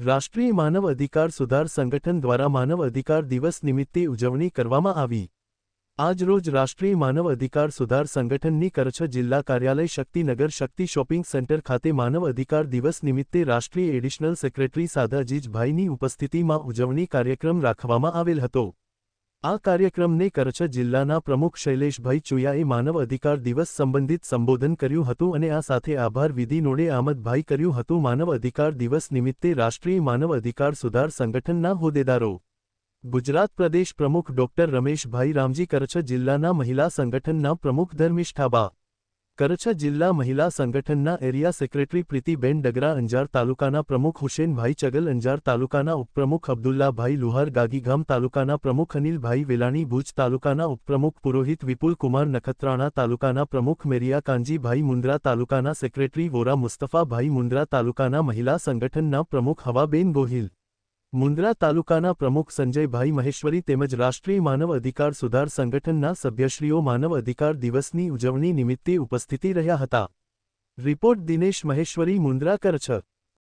રાષ્ટ્રીય માનવ અધિકાર સુધાર સંગઠન દ્વારા માનવ અધિકાર દિવસ નિમિત્તે ઉજવણી કરવામાં આવી। આજરોજ રાષ્ટ્રીય માનવ અધિકાર સુધાર સંગઠનની કચ્છ જિલ્લા કાર્યાલય શક્તિનગર શક્તિ શોપિંગ સેન્ટર ખાતે માનવ અધિકાર દિવસ નિમિત્તે રાષ્ટ્રીય એડિશનલ સેક્રેટરી સાદા અજીજભાઈની ઉપસ્થિતિમાં ઉજવણી કાર્યક્રમ રાખવામાં આવેલ હતો। આ કાર્યક્રમને કચ્છ જિલ્લાના પ્રમુખ શૈલેષભાઈ ચુયાએ માનવ અધિકાર દિવસ સંબંધિત સંબોધન કર્યું હતું અને આ સાથે આભાર વિધિ નોડે આમદભાઈ કર્યું હતું। માનવ અધિકાર દિવસ નિમિત્તે રાષ્ટ્રીય માનવ અધિકાર સુધાર સંગઠનના હોદ્દેદારો, ગુજરાત પ્રદેશ પ્રમુખ ડોક્ટર રમેશભાઈ રામજી, કચ્છ જિલ્લાના મહિલા સંગઠનના પ્રમુખ ધર્મિષ્ઠાબા, કચ્છ જિલ્લા મહિલા સંગઠનના એરિયા સેક્રેટરી પ્રીતિબેન ડગરા, અંજાર તાલુકાના પ્રમુખ હુસેનભાઈ ચગલ, અંજાર તાલુકાના ઉપપ્રમુખ અબ્દુલ્લાભાઈ લુહાર, ગાગીગામ તાલુકાના પ્રમુખ અનિલભાઈ વેલાણી, ભુજ તાલુકાના ઉપપ્રમુખ પુરોહિત વિપુલ કુમાર, નખત્રાણા તાલુકાના પ્રમુખ મેરિયા કાંજીભાઈ, મુન્દ્રા તાલુકાના સેક્રેટરી વોરા મુસ્તફાભાઈ, મુન્દ્રા તાલુકાના મહિલા સંગઠનના પ્રમુખ હવાબેન ગોહિલ, મુન્દ્રા તાલુકાના પ્રમુખ સંજયભાઈ મહેશ્વરી તેમજ રાષ્ટ્રીય માનવ અધિકાર સુધાર સંગઠનના સભ્યશ્રીઓ માનવ અધિકાર દિવસની ઉજવણી નિમિત્તે ઉપસ્થિતિ રહ્યા હતા। રિપોર્ટ દિનેશ મહેશ્વરી, મુન્દ્રા, કચ્છ।